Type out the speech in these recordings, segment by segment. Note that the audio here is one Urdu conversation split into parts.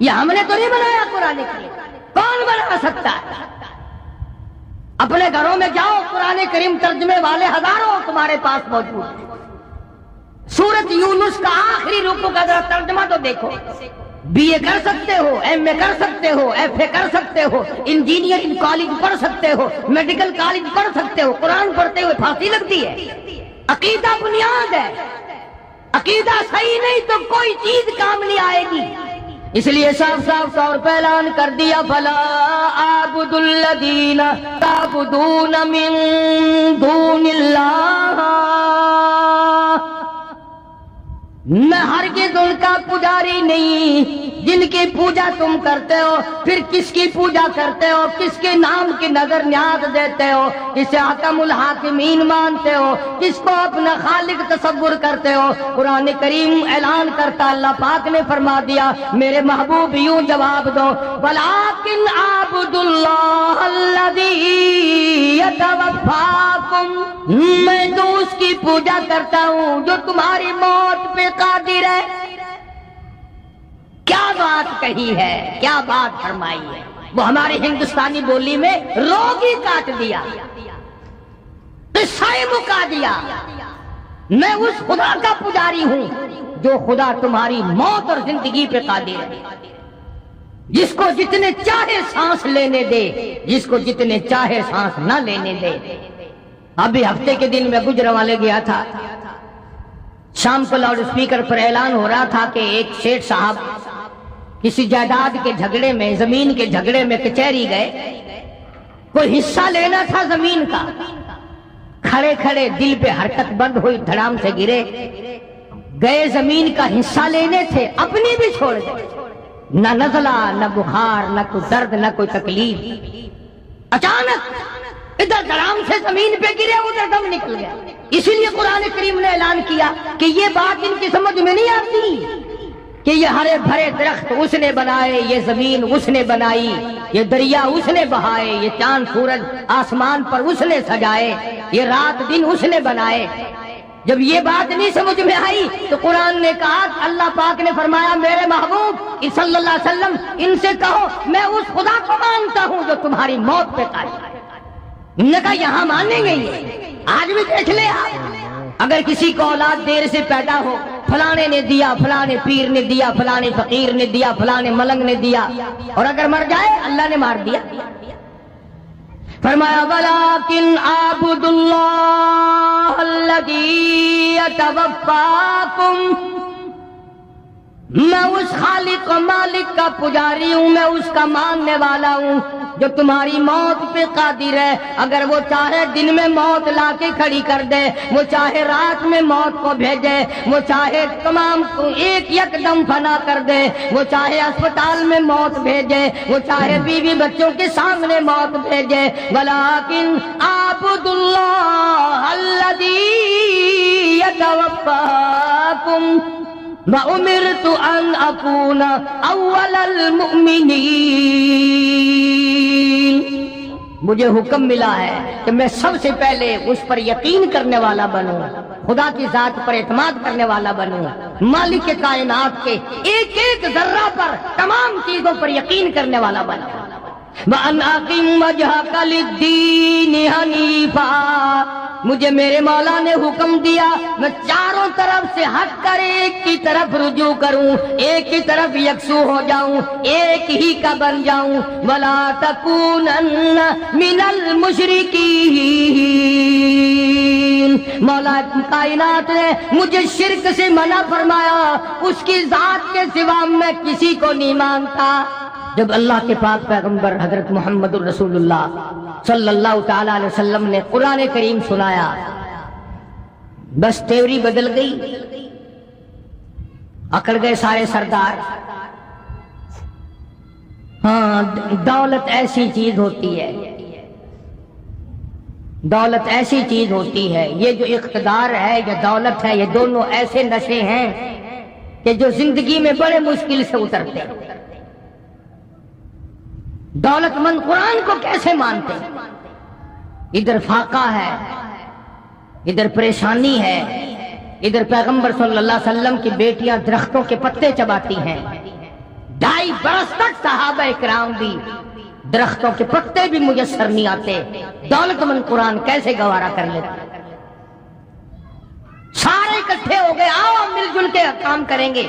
یہ ہم نے تو نہیں بنایا قرآن کریم، کون بنا سکتا ہے؟ اپنے گھروں میں جاؤ، قرآن کریم ترجمے والے ہزاروں تمہارے پاس موجود ہیں۔ سورۃ یونس کا آخری رکوع کا ذرا ترجمہ تو دیکھو، بی اے کر سکتے ہو، ایم اے کر سکتے ہو، ایف اے کر سکتے ہو، انجینئرنگ کالج پڑھ سکتے ہو، میڈیکل کالج پڑھ سکتے ہو، قرآن پڑھتے ہوئے پھانسی لگتی ہے۔ عقیدہ بنیاد ہے، عقیدہ صحیح نہیں تو کوئی چیز کام نہیں آئے گی۔ اس لیے صاف صاف طور پہ اعلان کر دیا، فلا اعبد الذین تعبدون من دون اللہ، میں ہرگز ان کا پجاری نہیں جن کی پوجا تم کرتے ہو۔ پھر کس کی پوجا کرتے ہو؟ کس کے نام کی نظر نیاز دیتے ہو؟ کسے حکم الحاکمین مانتے ہو؟ کس کو اپنا خالق تصور کرتے ہو؟ قرآن کریم اعلان کرتا، اللہ پاک نے فرما دیا، میرے محبوب یوں جواب دو، وَلَٰكِنْ أَعْبُدُ اللَّهَ الَّذِي يَتَوَفَّاكُمْ، میں تو اس کی پوجا کرتا ہوں جو تمہاری موت پہ قادر ہے۔ کیا بات کہی ہے، کیا بات فرمائی ہے! وہ ہماری ہندوستانی بولی میں روگ ہی کاٹ دیا، قصہ ہی مکا دیا۔ میں اس خدا کا پجاری ہوں جو خدا تمہاری موت اور زندگی پہ قادر ہے، جس کو جتنے چاہے سانس لینے دے، جس کو جتنے چاہے سانس نہ لینے دے۔ ابھی ہفتے کے دن میں گجرانوالے گیا تھا، شام کو لاؤڈ اسپیکر پر اعلان ہو رہا تھا کہ ایک سیٹھ صاحب کسی جائیداد کے جھگڑے میں، زمین کے جھگڑے میں کچہری گئے، کوئی حصہ لینا تھا زمین کا، کھڑے کھڑے دل پہ حرکت بند ہوئی، دھڑام سے گرے، گئے زمین کا حصہ لینے تھے، اپنی بھی چھوڑ گئے، نہ نزلہ، نہ بخار، نہ کوئی درد، نہ کوئی تکلیف۔ اچانک ادھر دھڑام سے زمین پہ گرے، ادھر دم نکل گیا۔ اسی لیے قرآن کریم نے اعلان کیا کہ یہ بات ان کی سمجھ میں نہیں آتی کہ یہ ہرے بھرے درخت اس نے بنائے، یہ زمین اس نے بنائی، یہ دریا اس نے بہائے، یہ چاند سورج آسمان پر اس نے سجائے، یہ رات دن اس نے بنائے۔ جب یہ بات نہیں سمجھ میں آئی تو قرآن نے کہا، اللہ پاک نے فرمایا، میرے محبوب صلی اللہ علیہ وسلم ان سے کہو میں اس خدا کو مانتا ہوں جو تمہاری موت پہ قادر ہے۔ انہوں نے کہا یہاں مانیں گے، یہ آج بھی دیکھ لے آپ، اگر کسی کو اولاد دیر سے پیدا ہو، فلانے نے دیا، فلانے پیر نے دیا، فلانے فقیر نے دیا، فلانے ملنگ نے دیا، اور اگر مر جائے اللہ نے مار دیا۔ فرمایا وَلَٰكِنْ أَعْبُدُ اللَّهَ الَّذِي يَتَوَفَّاكُمْ، میں اس خالق و مالک کا پجاری ہوں، میں اس کا ماننے والا ہوں جو تمہاری موت پہ قادر ہے۔ اگر وہ چاہے دن میں موت لا کے کھڑی کر دے، وہ چاہے رات میں موت کو بھیجے، وہ چاہے تمام کو ایک یکدم فنا کر دے، وہ چاہے اسپتال میں موت بھیجے، وہ چاہے بیوی بچوں کے سامنے موت بھیجے۔ وَلَٰكِنْ أَعْبُدُ اللَّهَ الَّذِي يَتَوَفَّاكُمْ وَأُمِرْتُ أَنْ أَكُونَ أَوَّلَ الْمُؤْمِنِينَ، مجھے حکم ملا ہے کہ میں سب سے پہلے اس پر یقین کرنے والا بنوں، خدا کی ذات پر اعتماد کرنے والا بنوں، مالک کے کائنات کے ایک ایک ذرہ پر، تمام چیزوں پر یقین کرنے والا بنوں۔ وَأَنْ أَقِمْ وَجْهَكَ لِلدِّينِ حَنِيفًا، مجھے میرے مولا نے حکم دیا میں چاروں طرف سے ہٹ کر ایک کی طرف رجوع کروں، ایک کی طرف یکسو ہو جاؤں، ایک ہی کا بن جاؤں۔ وَلَا تَكُونَنَّ مِنَ الْمُشْرِكِينَ، مولا کائنات نے مجھے شرک سے منع فرمایا، اس کی ذات کے سوا میں کسی کو نہیں مانتا۔ جب اللہ کے پاک پیغمبر حضرت محمد الرسول اللہ صلی اللہ تعالی علیہ وسلم نے قرآن کریم سنایا، بس تیوری بدل گئی، اکڑ گئے سارے سردار۔ ہاں، دولت ایسی چیز ہوتی ہے، دولت ایسی چیز ہوتی ہے، یہ جو اقتدار ہے یا دولت ہے، یہ دونوں ایسے نشے ہیں کہ جو زندگی میں بڑے مشکل سے اترتے ہیں۔ دولت مند قرآن کو کیسے مانتے؟ ادھر فاقہ ہے، ادھر پریشانی ہے، ادھر پیغمبر صلی اللہ علیہ وسلم کی بیٹیاں درختوں کے پتے چباتی ہیں، 2.5 برس تک صحابہ کرام بھی درختوں کے پتے بھی میسر نہیں آتے، دولت مند قرآن کیسے گوارا کر لیتے؟ سارے اکٹھے ہو گئے، آؤ ہم مل جل کے کام کریں گے۔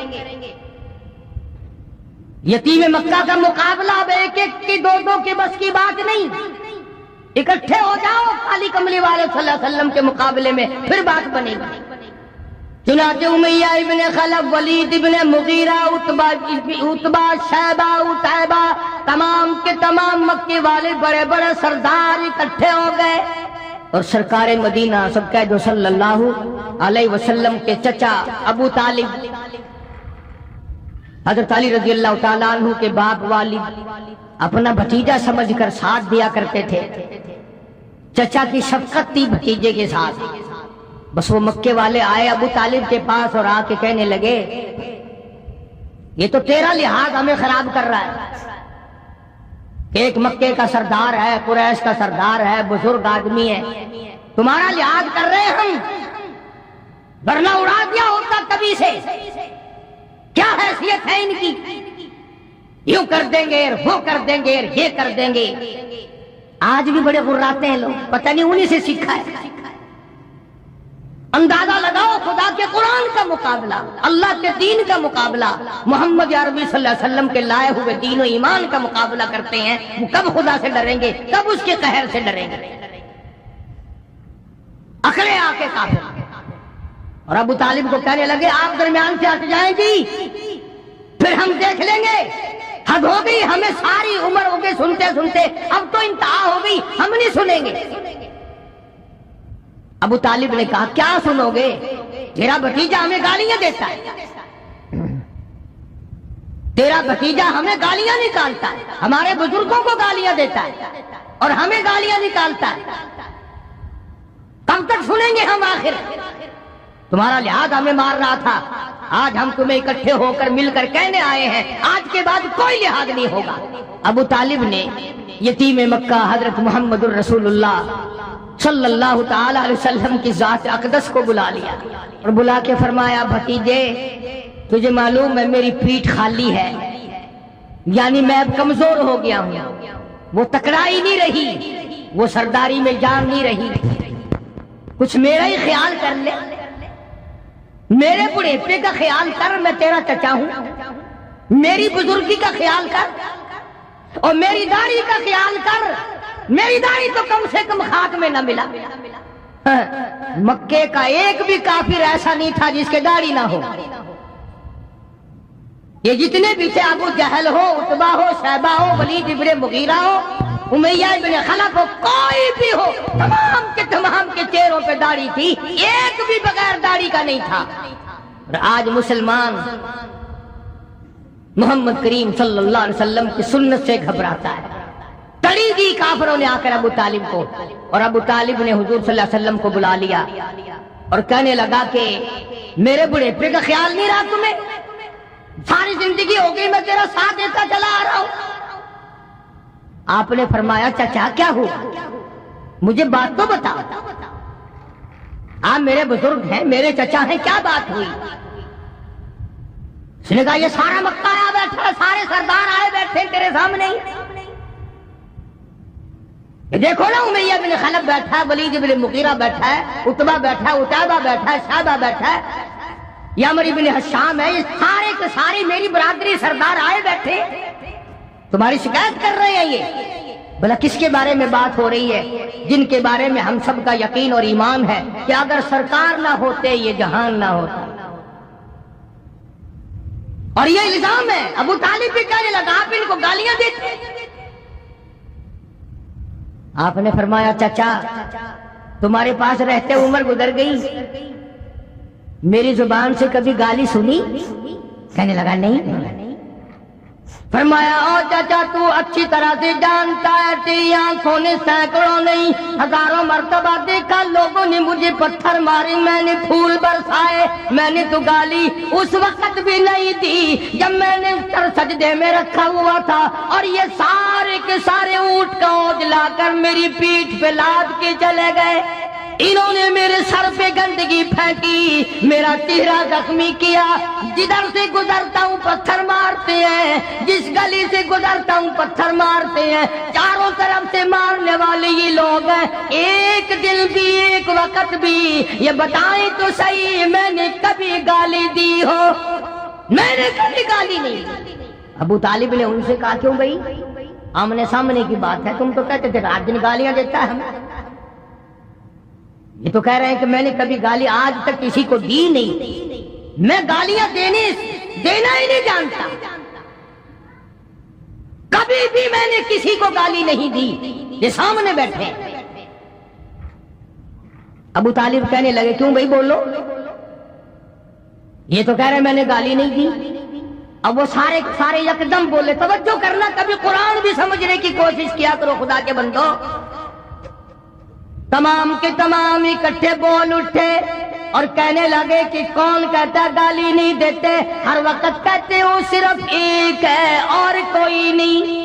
یتیم مکہ کا مقابلہ اب ایک ایک کی دو دو کی بس کی بات نہیں، اکٹھے ہو جاؤ کالی کملی والے صلی اللہ علیہ وسلم کے مقابلے میں، پھر بات بنے گی۔ چنانچہ امیہ ابن خلف، ولید ابن مغیرہ، عتبہ، شیبہ، عتیبہ، تمام کے تمام مکے والے بڑے بڑے سردار اکٹھے ہو گئے، اور سرکار مدینہ سب کہہ دو صلی اللہ علیہ وسلم کے چچا ابو طالب، حضرت علی رضی اللہ تعالیٰ عنہ کے باپ والد، اپنا بھتیجا سمجھ کر ساتھ دیا کرتے تھے۔ چچا کی شفقت تھی بھتیجے کے ساتھ۔ بس وہ مکے والے آئے ابو طالب کے پاس اور آ کے کہنے لگے یہ تو تیرا لحاظ ہمیں خراب کر رہا ہے، ایک مکے کا سردار ہے، قریش کا سردار ہے، بزرگ آدمی ہے، تمہارا لحاظ کر رہے ہیں ہم، ورنہ اڑا دیا ہوتا کبھی سے، کیا حیثیت ہے ان کی، یوں کر دیں گے وہ کر دیں گے یہ کر دیں گے۔ آج بھی بڑے غراتے ہیں لوگ، پتہ نہیں انہی سے سیکھا ہے۔ اندازہ لگاؤ، خدا کے قرآن کا مقابلہ، اللہ کے دین کا مقابلہ، محمد عربی صلی اللہ علیہ وسلم کے لائے ہوئے دین و ایمان کا مقابلہ کرتے ہیں، وہ کب خدا سے ڈریں گے، کب اس کے قہر سے ڈریں گے؟ اکڑے آ کے کافر۔ اور ابو طالب کو کہنے لگے آپ درمیان سے ہٹ جائیں گی پھر ہم دیکھ لیں گے، حد ہو گئی، ہمیں ساری عمر ہو گئی سنتے سنتے، اب تو انتہا ہو گئی، ہم نہیں سنیں گے۔ ابو طالب نے کہا کیا سنو گے، تیرا بھتیجا ہمیں گالیاں دیتا ہے، تیرا بھتیجا ہمیں گالیاں نکالتا ہے، ہمارے بزرگوں کو گالیاں دیتا ہے اور ہمیں گالیاں نکالتا ہے، کب تک سنیں گے ہم؟ آخر تمہارا لحاظ ہمیں مار رہا تھا، آج ہم تمہیں اکٹھے ہو کر مل کر کہنے آئے ہیں آج کے بعد کوئی لحاظ نہیں ہوگا۔ ابو طالب نے یتیم مکہ حضرت محمد الرسول اللہ صلی اللہ تعالی علیہ وسلم کی ذات اقدس کو بلا لیا اور بلا کے فرمایا بھتیجے تجھے معلوم ہے میری پیٹھ خالی ہے، یعنی میں اب کمزور ہو گیا ہوں، وہ تکڑائی نہیں رہی، وہ سرداری میں جان نہیں رہی، کچھ میرا ہی خیال کر لے، میرے بڑھیپے کا خیال کر، میں تیرا چچا ہوں، میری بزرگی کا خیال کر اور میری داڑھی کا خیال کر، میری داڑھی تو کم سے کم خاک میں نہ ملا۔ مکے کا ایک بھی کافر ایسا نہیں تھا جس کے داڑھی نہ ہو، یہ جتنے بھی تھے، ابو جہل ہو، عتبہ ہو، شیبہ ہو، ولید ابن مغیرہ ہو، امیہ ابن خلف ہو، کوئی بھی ہو، تمام کے چہروں پہ داڑھی تھی، ایک بھی بغیر داڑھی کا نہیں تھا۔ اور آج مسلمان محمد کریم صلی اللہ علیہ وسلم کی سنت سے گھبراتا ہے۔ تڑی دی کافروں نے آ کر ابو طالب کو، اور ابو طالب نے حضور صلی اللہ علیہ وسلم کو بلا لیا اور کہنے لگا کہ میرے بڑھیپے کا خیال نہیں رہا تمہیں، ساری زندگی ہو گئی میں تیرا ساتھ دیتا چلا آ رہا ہوں۔ آپ نے فرمایا چچا کیا ہوا، مجھے بات تو بتا، آپ میرے بزرگ ہیں، میرے چچا ہیں، کیا بات ہوئی؟ اس نے کہا یہ سارا مکہ آیا بیٹھا ہے، سارے سردار آئے بیٹھے تیرے سامنے ہی، دیکھو نا امیہ بن خلف بیٹھا ہے، ولید بن مغیرہ بیٹھا ہے، عتبہ بیٹھا ہے، عتیبہ بیٹھا ہے، شیبہ بیٹھا ہے، یامر بن حشام ہے، یہ سارے کے سارے میری برادری سردار آئے بیٹھے، تمہاری شکایت کر رہے ہیں یہ، بھلا کس کے بارے میں بات ہو رہی ہے؟ جن کے بارے میں ہم سب کا یقین اور ایمان ہے کہ اگر سرکار نہ ہوتے یہ جہان نہ ہوتا۔ اور یہ الزام ہے، ابو طالب بھی کہنے لگا آپ ان کو گالیاں دیتے۔ آپ نے فرمایا چچا تمہارے پاس رہتے عمر گزر گئی، میری زبان سے کبھی گالی سنی؟ کہنے لگا نہیں۔ فرمایا او چچا تو اچھی طرح سے جانتا ہے تیری آنکھوں نے سینکڑوں نہیں ہزاروں مرتبہ دیکھا، لوگوں نے مجھے پتھر مارے، میں نے پھول برسائے، میں نے تو گالی اس وقت بھی نہیں دی جب میں نے سر سجدے میں رکھا ہوا تھا، اور یہ سارے کے سارے اونٹ کا اوج لا کر میری پیٹھ پہ لاد کے چلے گئے۔ انہوں نے میرے سر پہ گندگی پھینکی، میرا چہرہ زخمی کیا، جدھر سے گزرتا ہوں پتھر مارتے ہیں، جس گلی سے گزرتا ہوں پتھر مارتے ہیں، چاروں طرف سے مارنے والے یہ لوگ ہیں۔ ایک دن بھی ایک وقت بھی یہ بتائیں تو صحیح میں نے کبھی گالی دی ہو؟ میں نے کبھی گالی نہیں دی۔ ابو طالب نے ان سے کہا کیوں بھائی، آمنے سامنے کی بات ہے، تم تو کہتے تھے رات دن گالیاں دیتا ہے ہمیں، یہ تو کہہ رہے ہیں کہ میں نے کبھی گالی آج تک کسی کو دی نہیں، میں گالیاں دینا ہی نہیں جانتا، کبھی بھی میں نے کسی کو گالی نہیں دی، یہ سامنے بیٹھے۔ ابو طالب کہنے لگے کیوں بھائی بولو، یہ تو کہہ رہے ہیں میں نے گالی نہیں دی۔ اب وہ سارے یکدم بولے، توجہ کرنا، کبھی قرآن بھی سمجھنے کی کوشش کیا کرو خدا کے بندو۔ تمام کے تمام اکٹھے بول اٹھے اور کہنے لگے کہ کون کہتا گالی نہیں دیتے، ہر وقت کہتے ہو صرف ایک ہے اور کوئی نہیں،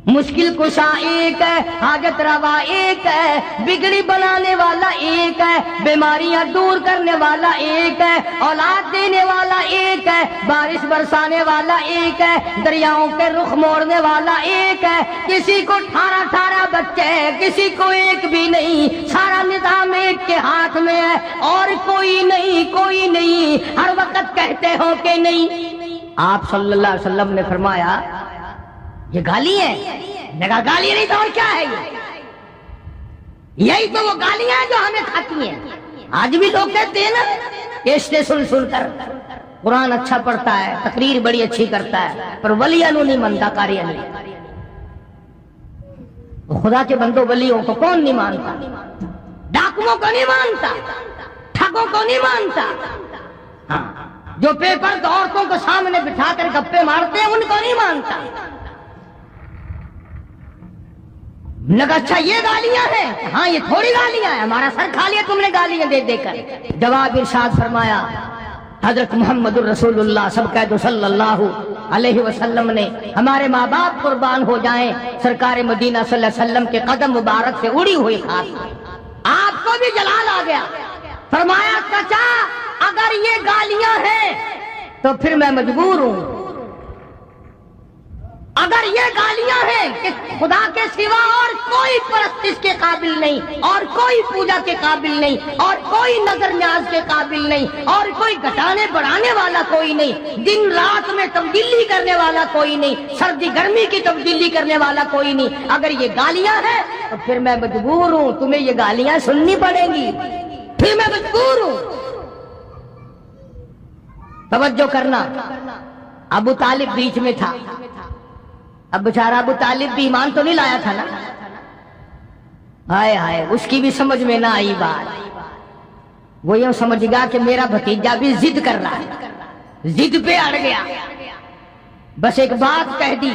مشکل کشا ایک ہے، حاجت روا ایک ہے، بگڑی بنانے والا ایک ہے، بیماریاں دور کرنے والا ایک ہے، اولاد دینے والا ایک ہے، بارش برسانے والا ایک ہے، دریاؤں کے رخ موڑنے والا ایک ہے، کسی کو 18 بچے ہیں، کسی کو ایک بھی نہیں، سارا نظام ایک کے ہاتھ میں ہے اور کوئی نہیں، ہر وقت کہتے ہو کہ نہیں۔ آپ صلی اللہ علیہ وسلم نے فرمایا یہ گالی ہے؟ میں کہا گالی نہیں تو اور کیا ہے، یہی تو وہ گالیاں ہیں جو ہمیں کھاتی ہیں۔ آج بھی لوگ کہتے ہیں نا، کیسٹیں سن کر قرآن اچھا پڑھتا ہے، تقریر بڑی اچھی کرتا ہے، پر ولیاں نو نہیں مانتا، کاریاں نہیں۔ خدا کے بندوں ولیوں کو کون نہیں مانتا؟ ڈاکوؤں کو نہیں مانتا، ٹھگوں کو نہیں مانتا، ہاں جو پیپر عورتوں کو سامنے بٹھا کر گپے مارتے ہیں ان کو نہیں مانتا۔ لگا اچھا یہ گالیاں ہیں؟ ہاں یہ تھوڑی گالیاں ہیں، ہمارا سر کھا لیا تم نے گالیاں دے کر۔ جواب ارشاد فرمایا حضرت محمد الرسول اللہ سب کہہ دو صلی اللہ علیہ وسلم نے، ہمارے ماں باپ قربان ہو جائیں، سرکار مدینہ صلی اللہ علیہ وسلم کے قدم مبارک سے اڑی ہوئی خاص آپ کو بھی جلال آ گیا۔ فرمایا چچا اگر یہ گالیاں ہیں تو پھر میں مجبور ہوں، اگر یہ گالیاں ہیں کہ خدا کے سوا اور کوئی پرستش کے قابل نہیں، اور کوئی پوجا کے قابل نہیں، اور کوئی نظر نیاز کے قابل نہیں، اور کوئی گھٹانے بڑھانے والا کوئی نہیں، دن رات میں تبدیلی کرنے والا کوئی نہیں، سردی گرمی کی تبدیلی کرنے والا کوئی نہیں، اگر یہ گالیاں ہیں تو پھر میں مجبور ہوں، تمہیں یہ گالیاں سننی پڑیں گی، پھر میں مجبور ہوں۔ توجہ کرنا، ابو طالب بیچ میں تھا، اب بیچارہ ابو طالب بھی ایمان تو نہیں لایا تھا نا، ہائے ہائے اس کی بھی سمجھ میں نہ آئی بات، وہ یوں سمجھ گا کہ میرا بھتیجا بھی ضد کر رہا ہے، ضد پہ اڑ گیا، بس ایک بات کہہ دی،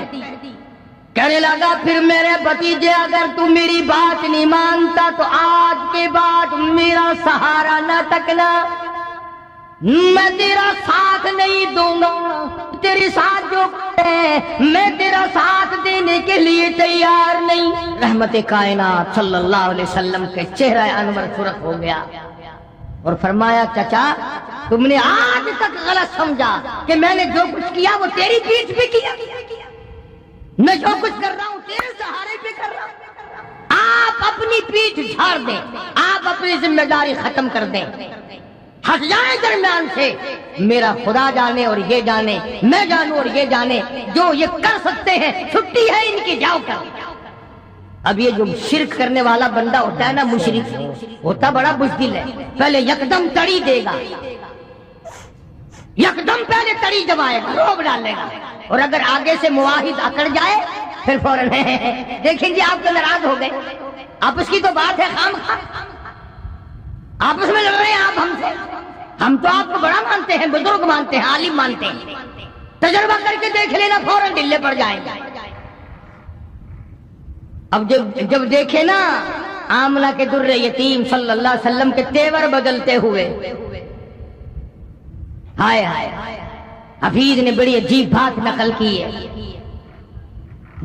کہنے لگا پھر میرے بھتیجے اگر تو میری بات نہیں مانتا تو آج کے بعد میرا سہارا نہ تکنا، میں تیرا ساتھ نہیں دوں گا، تیرے ساتھ جو ہے میں تیرا ساتھ دینے کے لیے تیار نہیں۔ رحمت کائنات صلی اللہ علیہ وسلم کے چہرہ انور سرخ ہو گیا اور فرمایا چچا تم نے آج تک غلط سمجھا کہ میں نے جو کچھ کیا وہ تیری پیٹھ پہ کیا، میں جو کچھ کر رہا ہوں تیرے سہارے پہ کر رہا ہوں۔ آپ اپنی پیٹھ جھاڑ دیں، آپ اپنی ذمہ داری ختم کر دیں، ہٹ جائیں درمیان سے، میرا خدا جانے اور یہ جانے، میں جانوں اور یہ جانے، جو یہ کر سکتے ہیں چھٹی ہے ان کی، جاؤ کر۔ اب یہ جو شرک کرنے والا بندہ ہوتا ہے نا، مشرک ہوتا بڑا بزدل ہے، پہلے یکدم تڑی دے گا، یکدم پہلے تڑی دبائے گا، روب ڈالے گا، اور اگر آگے سے معاہد اکڑ جائے پھر فوراً دیکھیں گے آپ تو ناراض ہو گئے، آپ اس کی تو بات ہے خام خواہ، آپس میں لڑ رہے ہیں آپ ہم سے، ہم تو آپ کو بڑا مانتے ہیں، بزرگ مانتے ہیں، عالم مانتے ہیں، تجربہ کر کے دیکھ لینا فوراً ڈلے پڑ جائیں گے۔ اب جب دیکھے نا آمنہ کے در یتیم صلی اللہ علیہ وسلم کے تیور بدلتے ہوئے، ہائے ہائے، حفیظ نے بڑی عجیب بات نقل کی ہے،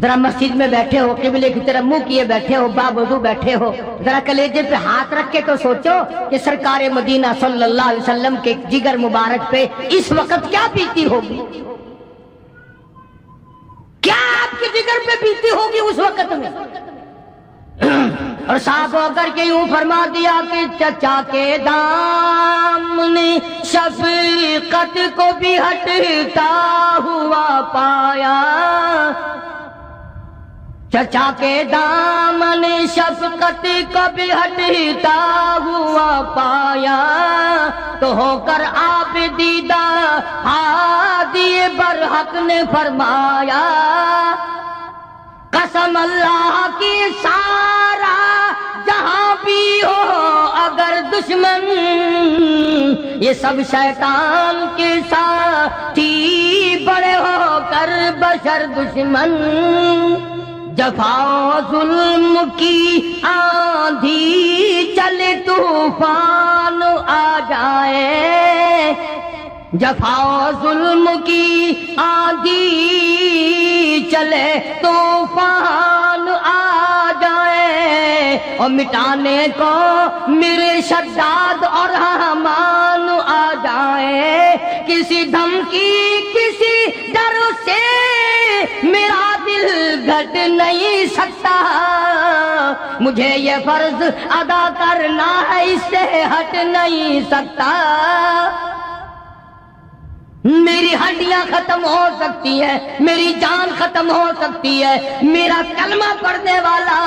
ذرا مسجد میں بیٹھے ہو، قبلے کی طرف منہ کیے بیٹھے ہو، باوضو بیٹھے ہو، ذرا کلیجے پہ ہاتھ رکھ کے تو سوچو کہ سرکار مدینہ صلی اللہ علیہ وسلم کے جگر مبارک پہ اس وقت کیا بیتی ہوگی، کیا آپ کے جگر پہ بیتی ہوگی اس وقت میں۔ اور صاف ہو کر کے یوں فرما دیا کہ چچا کے دامن شفقت کو بھی ہٹتا ہوا پایا، چچا کے دامن شفقت کو بھی ہٹتا ہوا پایا، تو ہو کر آپ دیدہ ہادی برحق نے فرمایا، قسم اللہ کی سارا جہاں بھی ہو اگر دشمن، یہ سب شیطان کے ساتھی بڑے ہو کر بشر دشمن، جفا و ظلم کی آندھی چلے طوفان آ جائے، جفا و ظلم کی آندھی چلے طوفان آ جائے، اور مٹانے کو میرے شداد اور حمان آ جائے، کسی دھمکی کسی ڈر سے میرا دل گھٹ نہیں سکتا، مجھے یہ فرض ادا کرنا ہے اس سے ہٹ نہیں سکتا، میری ہڈیاں ختم ہو سکتی ہے، میری جان ختم ہو سکتی ہے، میرا کلمہ پڑھنے والا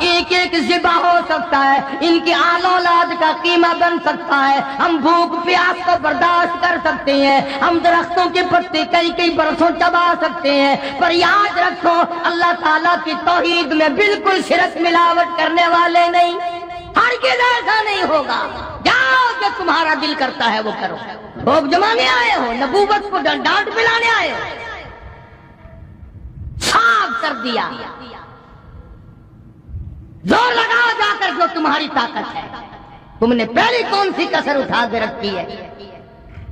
ایک ایک ذبح ہو سکتا ہے، ان کی آل اولاد کا قیمہ بن سکتا ہے، ہم بھوک پیاس کو برداشت کر سکتے ہیں، ہم درختوں کے پتے کئی برسوں چبا سکتے ہیں، پر یاد رکھو اللہ تعالیٰ کی توحید میں بالکل شرک ملاوٹ کرنے والے نہیں، ہرگز ایسا نہیں ہوگا، جاؤ کہ تمہارا دل کرتا ہے وہ کرو، بھوک جمانے آئے ہو، نبوت کو ڈانٹ پلانے آئے ہو، صاف کر دیا، زور لگاؤ جا کر جو تمہاری طاقت ہے، تم نے پہلی کون سی کسر اٹھا کے رکھی ہے،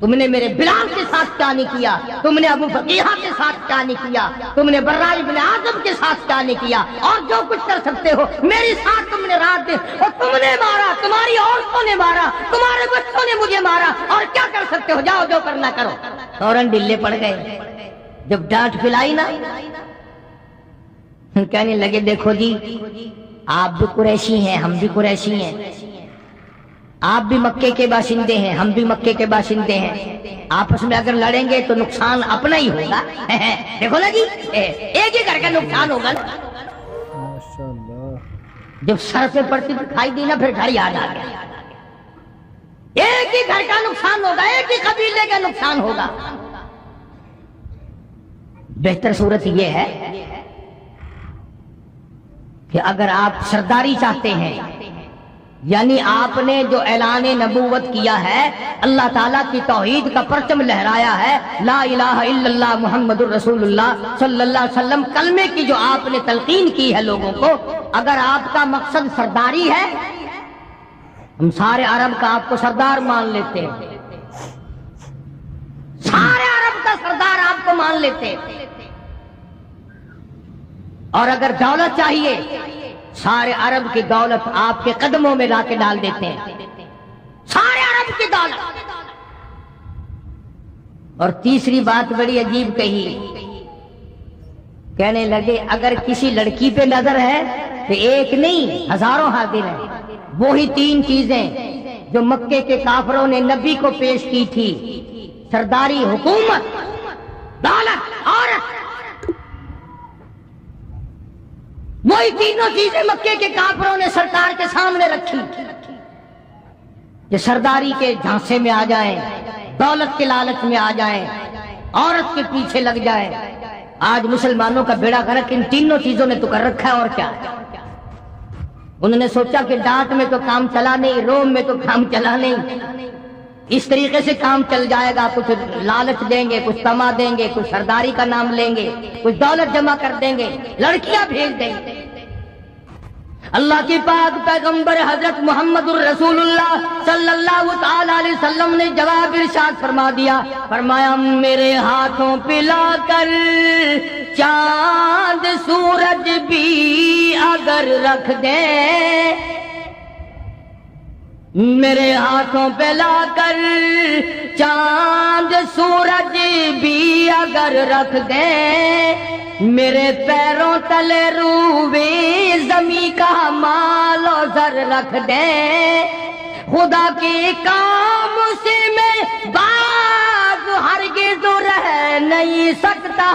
تم نے میرے بلال کے ساتھ کیا نہیں کیا، تم نے ابو فقیہہ کے ساتھ کیا نہیں کیا، تم نے برا ابن عازب کے ساتھ کیا نہیں کیا، اور جو کچھ کر سکتے ہو میری ساتھ تم نے رات دن، اور تم نے مارا، تمہاری عورتوں نے مارا، تمہارے بچوں نے مجھے مارا، اور کیا کر سکتے ہو، جاؤ جو کرنا کرو، فوراً ڈلے پڑ گئے، جب ڈانٹ پلائی نا کہنے لگے دیکھو جی آپ بھی قریشی ہیں ہم بھی قریشی ہیں، آپ بھی مکے کے باشندے ہیں ہم بھی مکے کے باشندے ہیں، آپس میں اگر لڑیں گے تو نقصان اپنا ہی ہوگا، دیکھو نا جی ایک ہی گھر کا نقصان ہوگا نا، جب سر پہ پڑتی دکھائی دی نا پھر گھر یاد آ گیا، ایک ہی گھر کا نقصان ہوگا، ایک ہی قبیلے کا نقصان ہوگا، بہتر صورت یہ ہے کہ اگر آپ سرداری چاہتے ہیں، یعنی آپ نے جو اعلان نبوت کیا ہے، اللہ تعالیٰ کی توحید کا پرچم لہرایا ہے، لا الہ الا اللہ محمد الرسول اللہ صلی اللہ علیہ وسلم کلمے کی جو آپ نے تلقین کی ہے لوگوں کو، اگر آپ کا مقصد سرداری ہے، ہم سارے عرب کا آپ کو سردار مان لیتے ہیں، سارے عرب کا سردار آپ کو مان لیتے ہیں، اور اگر دولت چاہیے سارے عرب کی دولت آپ کے قدموں میں لا کے ڈال دیتے ہیں، سارے عرب کی دولت، اور تیسری بات بڑی عجیب کہی، کہنے لگے اگر کسی لڑکی پہ نظر ہے تو ایک نہیں ہزاروں حاضر ہیں، وہی تین چیزیں جو مکے کے کافروں نے نبی کو پیش کی تھی، سرداری، حکومت، دولت، عورت، وہی تینوں چیزیں مکے کے کافروں نے سرکار کے سامنے رکھی، کہ سرداری کے جھانسے میں آ جائیں، دولت کے لالچ میں آ جائیں، عورت کے پیچھے لگ جائیں، آج مسلمانوں کا بیڑا غرق ان تینوں چیزوں نے تو کر رکھا ہے، اور کیا، انہوں نے سوچا کہ ڈانٹ میں تو کام چلا نہیں، روم میں تو کام چلا نہیں، اس طریقے سے کام چل جائے گا، کچھ لالچ دیں گے، کچھ تما دیں گے، کچھ سرداری کا نام لیں گے، کچھ دولت جمع کر دیں گے، لڑکیاں بھیج دیں گے۔ اللہ کی پاک پیغمبر حضرت محمد الرسول اللہ صلی اللہ تعالی علیہ وسلم نے جواب ارشاد فرما دیا، فرمایا میرے ہاتھوں پہ لا کر چاند سورج بھی اگر رکھ دے میرے ہاتھوں پہ لا کر، چاند سورج بھی اگر رکھ دے میرے پیروں تلے روبے زمیں کا مال و زر رکھ دے، خدا کے کام سے میں باز ہرگز رہ نہیں سکتا،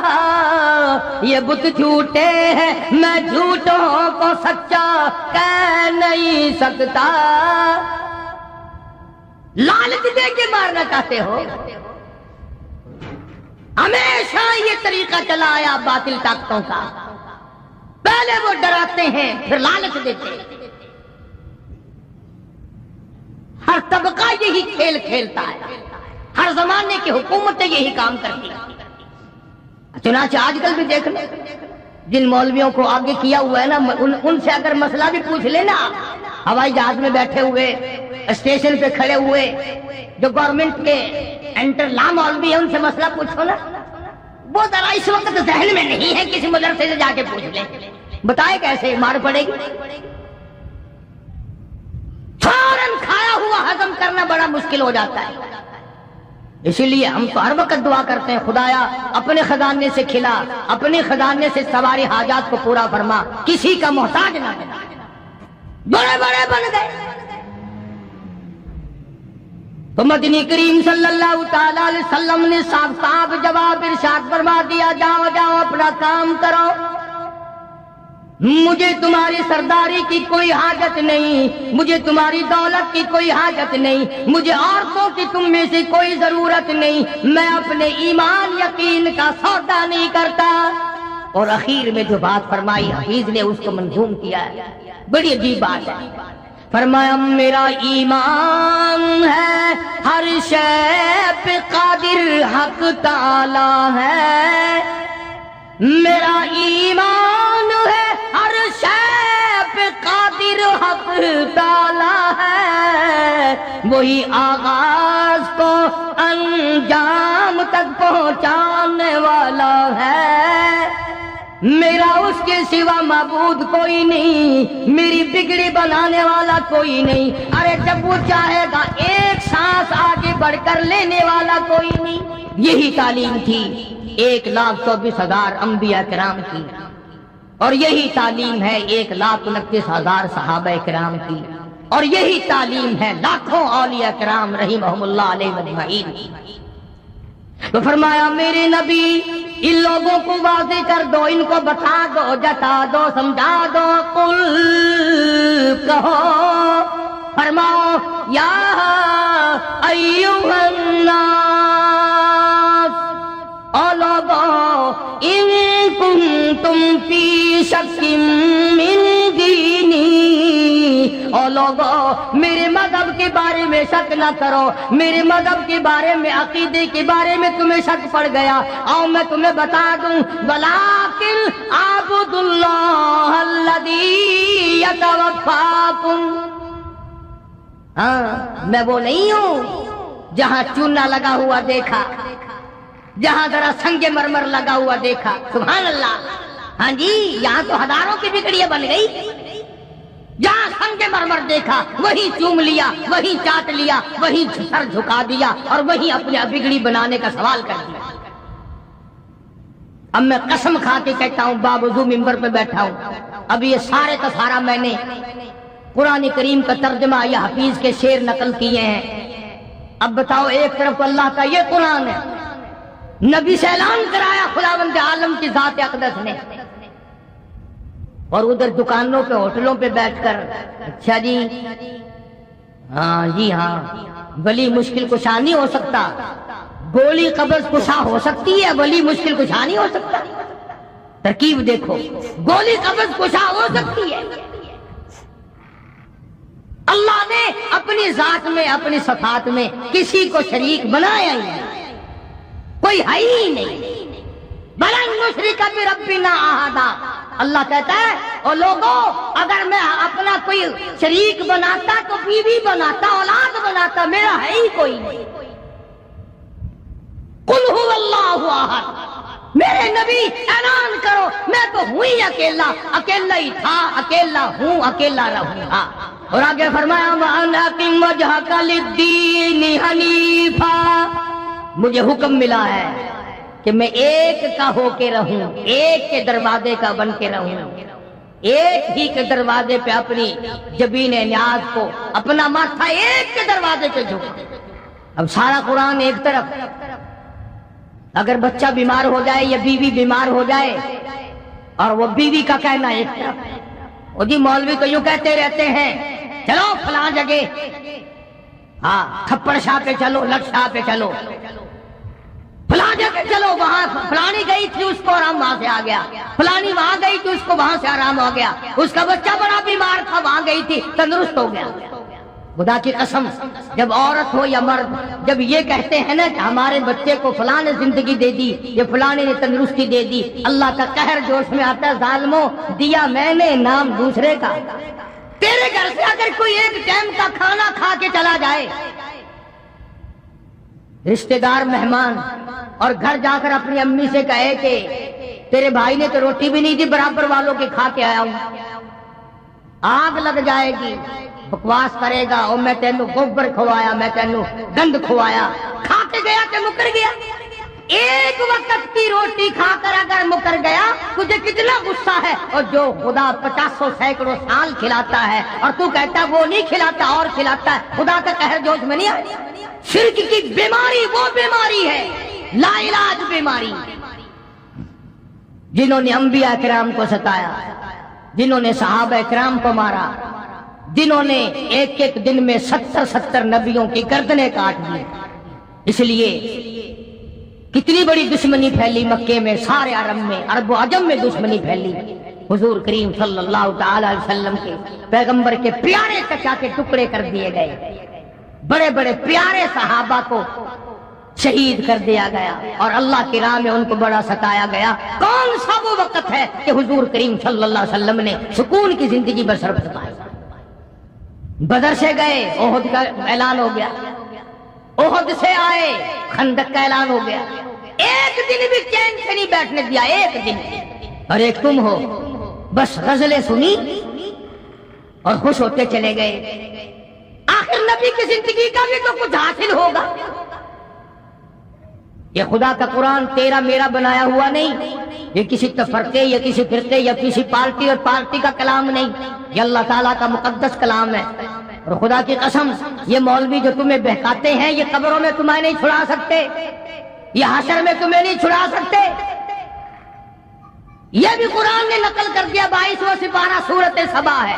یہ بت جھوٹے ہیں میں جھوٹوں کو سچا کہہ نہیں سکتا۔ لالچ دے کے مارنا چاہتے ہو؟ ہمیشہ یہ طریقہ چلا آیا باطل طاقتوں کا، پہلے وہ ڈراتے ہیں پھر لالچ دیتے ہیں۔ ہر طبقہ یہی کھیل کھیلتا ہے، ہر زمانے کی حکومتیں یہی کام کرتی ہیں۔ چنانچہ آج کل بھی دیکھ لو، جن مولویوں کو آگے کیا ہوا ہے نا، ان سے اگر مسئلہ بھی پوچھ لینا، ہوائی جہاز میں بیٹھے ہوئے، اسٹیشن پہ کھڑے ہوئے، جو گورنمنٹ کے انٹر لا مولوی ہے، ان سے مسئلہ پوچھو نا، وہ ذرا اس وقت ذہن میں نہیں ہے، کسی مدرسے سے جا کے پوچھ لیں، بتائے کیسے مار پڑے گی۔ فوراً کھایا ہوا ہضم کرنا بڑا مشکل ہو جاتا ہے۔ اسی لیے ہم تو ہر وقت دعا کرتے ہیں، خدایا اپنے خزانے سے کھلا، اپنے خزانے سے سواری حاجات کو پورا فرما، کسی کا محتاج نہ بنا۔ بڑے بڑے بن گئے تو مدنی کریم صلی اللہ تعالی علیہ وسلم نے صاف صاف جواب ارشاد فرما دیا، جاؤ جاؤ اپنا کام کرو، مجھے تمہاری سرداری کی کوئی حاجت نہیں، مجھے تمہاری دولت کی کوئی حاجت نہیں، مجھے عورتوں کی تم میں سے کوئی ضرورت نہیں، میں اپنے ایمان یقین کا سودا نہیں کرتا۔ اور اخیر میں جو بات فرمائی حفیظ نے اس کو منظوم کیا ہے، بڑی عجیب بات ہے۔ فرمایا میرا ایمان ہے ہر شے پہ قادر حق تعالی ہے، میرا ایمان ہے ہر شے پہ قادر حق تعالی ہے، وہی آغاز کو انجام تک پہنچانے والا ہے، میرا اس کے سوا معبود کوئی نہیں، میری بگڑی بنانے والا کوئی نہیں، ارے جب وہ چاہے گا ایک سانس آگے بڑھ کر لینے والا کوئی نہیں۔ یہی تعلیم تھی 1,24,000 انبیاء کرام کی، اور یہی تعلیم ہے 1,29,000 صحابہ کرام کی، اور یہی تعلیم ہے لاکھوں اولیاء کرام رحمہم اللہ علیہ اجمعین کی۔ تو فرمایا میرے نبی ان لوگوں کو واضح کر دو، ان کو بتا دو، جتا دو، سمجھا دو، قل کہو، فرماؤ یا ایھا الناس، او لوگو ان کنتم فی شک من دینی، او لوگو میرے مذہب کے بارے میں شک نہ کرو، میرے مذہب کے بارے میں، عقیدے کے بارے میں تمہیں شک پڑ گیا، اور میں تمہیں بتا دوں، ولیکن اعبدوا اللہ الذی یتوفاکم، ہاں میں وہ نہیں ہوں جہاں چونا لگا ہوا دیکھا، جہاں ذرا سنگ مرمر لگا ہوا دیکھا، سبحان اللہ، ہاں جی یہاں تو ہزاروں کی بگڑیاں بن گئی، جہاں سنگ مرمر دیکھا وہیں چوم لیا، وہیں چاٹ لیا، وہیں سر جھکا دیا، اور وہیں اپنے بگڑی بنانے کا سوال کر دیا۔ اب میں قسم کھا کے کہتا ہوں، باوضو ممبر پہ بیٹھا ہوں، اب یہ سارے کا سارا میں نے قرآن کریم کا ترجمہ یا حفیظ کے شعر نقل کیے ہیں۔ اب بتاؤ، ایک طرف اللہ کا یہ قرآن ہے، نبی سے اعلان کرایا خداوند عالم کی ذات اقدس نے، اور ادھر دکانوں پہ ہوٹلوں پہ بیٹھ کر اچھا جی ہاں جی ہاں ولی مشکل کشا نہیں ہو سکتا، گولی قبض کشا ہو سکتی ہے، ولی مشکل کشا نہیں ہو سکتا۔ ترکیب دیکھو، گولی قبض کشا ہو سکتی ہے، اللہ نے اپنی ذات میں، اپنی صفات میں کسی کو شریک بنایا ہی نہیں، کوئی ہے ہی نہیں۔ بلن نشرک بربنا احدا، اللہ کہتا ہے او لوگوں اگر میں اپنا کوئی شریک بناتا تو بیوی بناتا، اولاد بناتا، میرا ہے ہی کوئی نہیں۔ قل هو اللہ احد، میرے نبی اعلان کرو میں تو ہوں ہی اکیلا، اکیلا ہی تھا، اکیلا ہوں، اکیلا رہوں گا۔ اور آگے فرمایا وَأَنْ أَقِمْ وَجْهَكَ لِلدِّينِ حَنِيفًا، مجھے حکم ملا ہے کہ میں ایک کا ہو کے رہوں، ایک کے دروازے کا بن کے رہوں، ایک ہی کے دروازے پہ اپنی جبین نیاز کو، اپنا ماتھا ایک کے دروازے پہ جھکا۔ اب سارا قرآن ایک طرف، اگر بچہ بیمار ہو جائے یا بیوی بیمار ہو جائے اور وہ بیوی کا کہنا ایک طرف، وہ جی مولوی تو یوں کہتے رہتے ہیں چلو فلاں جگہ، ہاں تھپڑ شاہ پہ چلو، لٹ شاہ پہ چلو، فلاں جگہ چلو، وہاں فلانی گئی تھی اس کو آرام وہاں سے آ گیا، فلانی وہاں گئی تھی اس کو وہاں سے آرام ہو گیا، اس کا بچہ بڑا بیمار تھا وہاں گئی تھی تندرست ہو گیا۔ خدا کی قسم جب عورت ہو یا مرد جب یہ کہتے ہیں نا کہ ہمارے بچے کو فلاں نے زندگی دے دی، یہ فلاں نے تندرستی دے دی، اللہ کا قہر جوش میں آتا ہے، ظالموں دیا میں نے نام دوسرے کا۔ تیرے گھر سے اگر کوئی ایک ٹائم کا کھانا کھا کے چلا جائے، رشتہ دار مہمان، اور گھر جا کر اپنی امی سے کہے کہ تیرے بھائی نے تو روٹی بھی نہیں دی، برابر والوں کے کھا کے آیا ہوں، آگ لگ جائے گی، بکواس کرے گا اور میں تینوں گوبر کھوایا، میں تینوں گند کھوایا، کھا کے گیا کہ مکر گیا؟ ایک وقت کی روٹی کھا کر اگر مکر گیا تجھے کتنا غصہ ہے، اور جو خدا 50 سینکڑوں سال کھلاتا ہے اور تو کہتا ہے وہ نہیں کھلاتا اور کھلاتا ہے، خدا کا قہر جوش میں نہیں آیا؟ شرک کی بیماری وہ بیماری ہے، لا علاج بیماری، جنہوں نے انبیاء اکرام کو ستایا، جنہوں نے صحابہ اکرام کو مارا، جنہوں نے ایک ایک دن میں 70 نبیوں کی گردنیں کاٹ دی۔ اس لیے کتنی بڑی دشمنی پھیلی مکے میں، سارے عرب میں، عرب و عجم میں دشمنی پھیلی۔ حضور کریم صلی اللہ تعالی علیہ وسلم کے پیغمبر کے پیارے چچا کے ٹکڑے کر دیے گئے، بڑے بڑے پیارے صحابہ کو شہید کر دیا گیا، اور اللہ کی راہ میں ان کو بڑا ستایا گیا۔ کون سا وہ وقت ہے کہ حضور کریم صلی اللہ علیہ وسلم نے سکون کی زندگی بسر فرمائی؟ بدر سے گئے، احد کا اعلان ہو گیا، احد سے آئے، خندق کا اعلان ہو گیا، ایک دن بھی چین سے نہیں بیٹھنے دیا، ایک دن۔ اور ایک تم ہو بس غزلیں سنی اور خوش ہوتے چلے گئے۔ آخر نبی کی زندگی کا بھی تو کچھ حاصل ہوگا۔ یہ خدا کا قرآن تیرا میرا بنایا ہوا نہیں، یہ کسی تفرقے یا کسی فرقے یا کسی پارٹی اور پارٹی کا کلام نہیں، یہ اللہ تعالیٰ کا مقدس کلام ہے۔ اور خدا کی قسم یہ مولوی جو تمہیں بہکاتے ہیں یہ قبروں میں تمہیں نہیں چھڑا سکتے، یہ حشر میں تمہیں نہیں چھڑا سکتے۔ یہ بھی قرآن نے نقل کر دیا، 22واں سپارہ سورۃ سبا ہے۔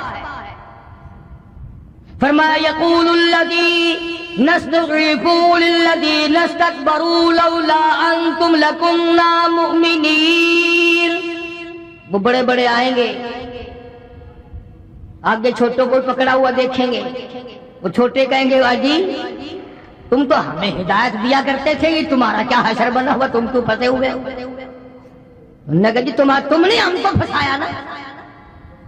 فرمایا یقول الذی نستضعفوا للذین استکبروا لولا انتم لکنا مؤمنین، وہ بڑے بڑے آئیں گے، آگے چھوٹوں کو پکڑا ہوا دیکھیں گے، وہ چھوٹے کہیں گے جی تم تو ہمیں ہدایت دیا کرتے تھے، یہ تمہارا کیا حشر بنا ہوا، تم تو پھنسے ہوئے۔ انہوں نے کہا جی تم نے ہم کو پھنسایا نا۔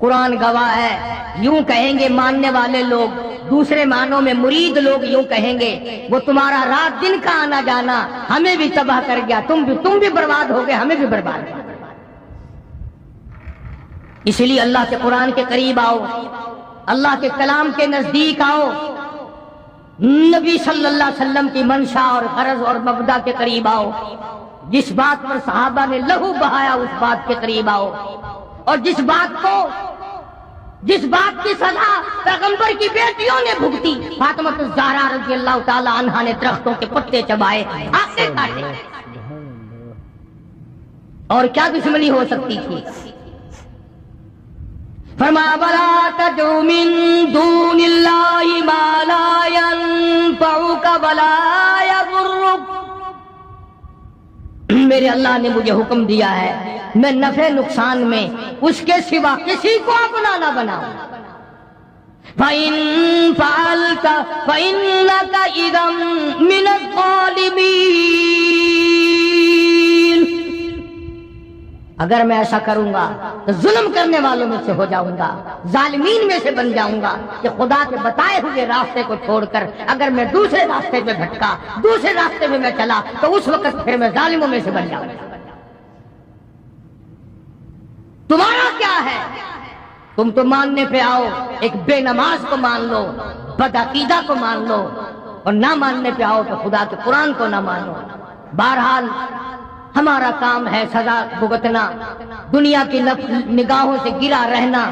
قرآن گواہ ہے، یوں کہیں گے ماننے والے لوگ، دوسرے معنوں میں مرید لوگ یوں کہیں گے وہ تمہارا رات دن کا آنا جانا ہمیں بھی تباہ کر گیا، تم بھی برباد ہو گئے، ہمیں بھی برباد کر گیا۔ اس لیے اللہ کے قرآن کے قریب آؤ، اللہ کے کلام کے نزدیک آؤ، نبی صلی اللہ علیہ وسلم کی منشا اور غرض اور مبدا کے قریب آؤ، جس بات پر صحابہ نے لہو بہایا اس بات کے قریب آؤ، اور جس بات کی سزا پیغمبر کی بیٹیوں نے بھگتی، فاطمہ الزہرا رضی اللہ تعالی عنہا نے درختوں کے پتے چبائے، آتے کاٹے، اور کیا دشمنی ہو سکتی تھی؟ فرمایا وَلَا تَدْعُ مِن دُونِ اللَّهِ مَا لَا يَنفَعُكَ وَلَا يَضُرُّكَ، میرے اللہ نے مجھے حکم دیا ہے میں نفع نقصان میں اس کے سوا کسی کو اپنا نہ بناؤں۔ فَإِن فَعَلْتَ فَإِنَّكَ إِذًا مِنَ الظَّالِمِينَ، اگر میں ایسا کروں گا تو ظلم کرنے والوں میں سے ہو جاؤں گا، ظالمین میں سے بن جاؤں گا، کہ خدا کے بتائے ہوئے راستے کو چھوڑ کر اگر میں دوسرے راستے پہ بھٹکا، دوسرے راستے میں میں چلا تو اس وقت پھر میں ظالموں میں سے بن جاؤں گا۔ کیا ہے؟ تم تو ماننے پہ آؤ، ایک بے نماز کو مان لو، بدعقیدہ کو مان لو، اور نہ ماننے پہ آؤ تو خدا کے قرآن کو نہ مانو۔ بہرحال ہمارا کام ہے سزا بھگتنا، دنیا کی نگاہوں سے گرا رہنا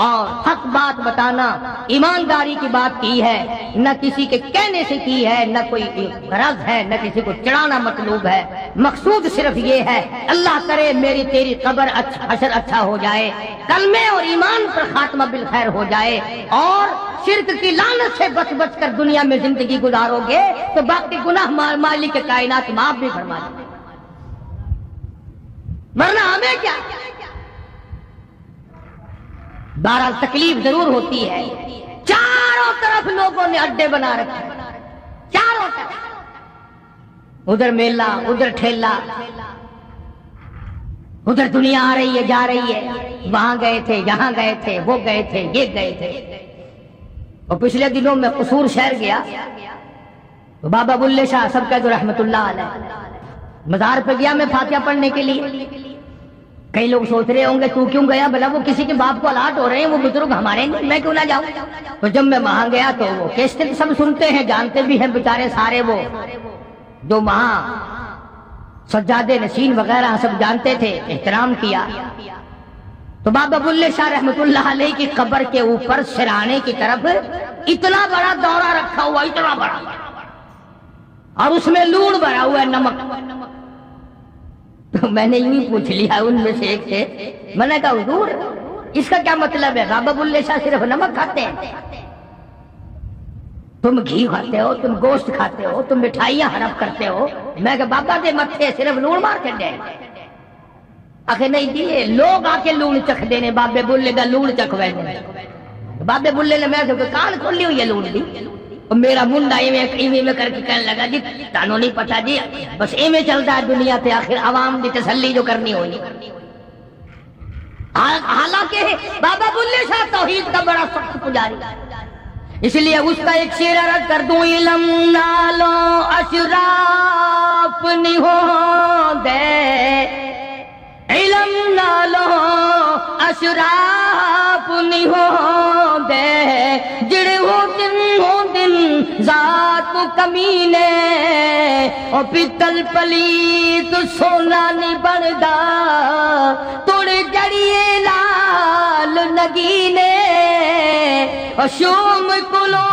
اور حق بات بتانا، ایمانداری کی بات کی ہے، نہ کسی کے کہنے سے کی ہے، نہ کوئی غرض ہے، نہ کسی کو چڑھانا مطلوب ہے، مقصود صرف یہ ہے اللہ کرے میری تیری قبر حشر اچھا ہو جائے، کلمے اور ایمان پر خاتمہ بالخیر ہو جائے، اور شرک کی لعنت سے بچ بچ کر دنیا میں زندگی گزارو گے تو باقی گناہ مالک کائنات معاف بھی فرما دے، ورنہ ہمیں کیا؟ بہرحال تکلیف ضرور ہوتی ہے، چاروں طرف لوگوں نے اڈے بنا رکھے، چاروں طرف، ادھر میلہ، ادھر ٹھیلا، ادھر دنیا آ رہی ہے جا رہی ہے، وہاں گئے تھے، یہاں گئے تھے، وہ گئے تھے، یہ گئے تھے۔ اور پچھلے دنوں میں قصور شہر گیا تو بابا بلے شاہ سب کہتے رحمت اللہ علیہ، مزار پہ گیا میں فاتحہ پڑھنے کے لیے۔ کئی لوگ سوچ رہے ہوں گے تو کیوں گیا، بھلا وہ کسی کے باپ کو الاٹ ہو رہے ہیں، وہ بزرگ ہمارے نہیں، میں کیوں نہ جاؤں؟ تو جب میں وہاں گیا تو وہ کیسٹ سب سنتے ہیں، جانتے بھی ہیں بیچارے سارے، وہ جو وہاں سجادے نشین وغیرہ سب جانتے تھے، احترام کیا۔ تو بابا بلے شاہ رحمت اللہ علیہ کی قبر کے اوپر سرانے کی طرف اتنا بڑا دورہ رکھا ہوا، اتنا بڑا، اور اس میں لون بھرا ہوا ہے، نمک۔ تو میں نے یوں ہی پوچھ لیا ان میں سے ایک سے، میں نے کہا حضور اس کا کیا مطلب ہے؟ بابا بلے شاہ صرف نمک کھاتے ہیں، تم گھی کھاتے ہو، تم گوشت کھاتے ہو، تم مٹھائیاں حرف کرتے ہو۔ میں کہا بابا دے متھے صرف لون مار کے دے، آخر نہیں دیے لوگ آ کے لون چکھ دینے، بابے بلے کا لون چکھوے دینے۔ بابے بلے نے میں کان کھولی ہوئی ہے لون دی، اور میرا منڈا ایویں میں کر کے کہنے لگا جی تانوں نہیں پتا جی، بس ایویں چلتا ہے دنیا تے، آخر عوام کی تسلی جو کرنی ہوئی۔ حالانکہ بابا بلے شاہ توحید کا بڑا سخت پجاری، اس لیے اس کا ایک شعر عرض کر دوں، علم نالو اشراف نہیں ہو دے، علم نالو اشراف نہیں ہو دے، جڑے ہو دن ذات کمینے، اور پتل پلیت سونا نہیں بندا، توڑے جڑیے لال نگینے، اور شوم کلو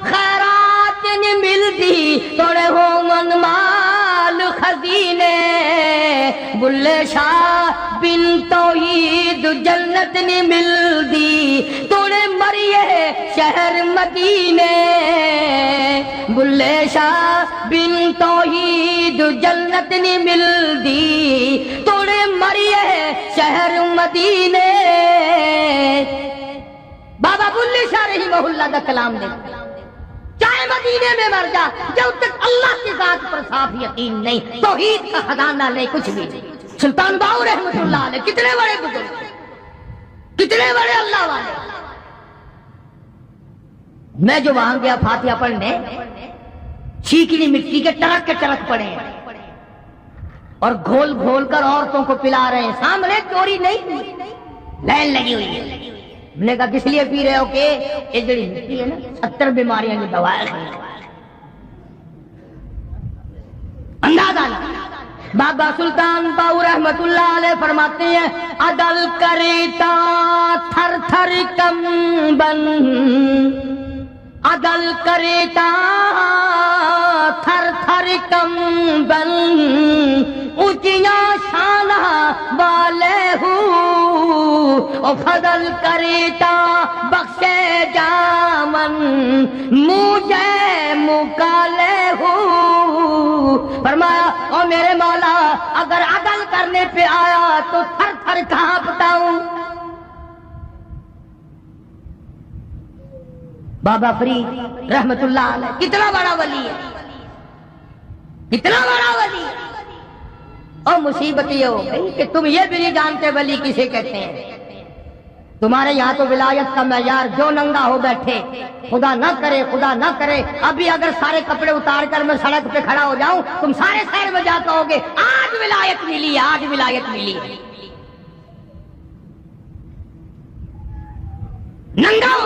خیرات نہیں ملدی، توڑے ہو من مال خزینے، بلے شاہ بن توحید جنت نہیں ملدی، توڑے مریے شہر مدینے، بلے شاہ بن توحید جنت نہیں ملدی، توڑے مریے شہر مدینے۔ بابا بلے شاہ رحمہ اللہ کا کلام دے، چاہے مدینے میں مر جا، جب تک اللہ کی ذات پر صاف یقین نہیں، توحید کا خزانہ نہیں، کچھ بھی نہیں۔ سلطان باؤ رحمت اللہ علیہ کتنے بڑے بزرگ، کتنے بڑے اللہ والے۔ میں جو وہاں گیا فاتحہ پڑھنے، چیکنی مٹی کے ٹرک پڑے ہیں، اور گھول گھول کر عورتوں کو پلا رہے ہیں، سامنے چوری نہیں، لائن لگی ہوئی ہے۔ میں نے کہا کس لیے پی رہے ہو؟ کہ یہ جڑی مٹی ہے نا 70 بیماریاں کی دوا ہے، اندازہ نہیں۔ بابا سلطان باؤ رحمت اللہ علیہ فرماتے ہیں، عدل کریتا تھر تھر کمبن، عدل کریتا تھر تھر کمبن، اونچیاں شانہ والے ہوں، اور فضل کریتا بخشے جامن، مجھے مکالے ہوں۔ فرمایا او میرے مولا اگر عدل کرنے پہ آیا تو تھر تھر کہاں بتاؤں۔ بابا فرید رحمت اللہ علیہ کتنا بڑا ولی ہے، کتنا بڑا ولی ہے۔ اور مصیبت یہ ہو گئی کہ تم یہ بھی نہیں جانتے ولی کسے کہتے ہیں۔ تمہارے یہاں تو ولایت کا معیار جو ننگا ہو بیٹھے، خدا نہ کرے خدا نہ کرے، ابھی اگر سارے کپڑے اتار کر میں سڑک پہ کھڑا ہو جاؤں، تم سارے شہر میں جا کہو گے آج ولایت ملی، آج ولایت ملی۔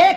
1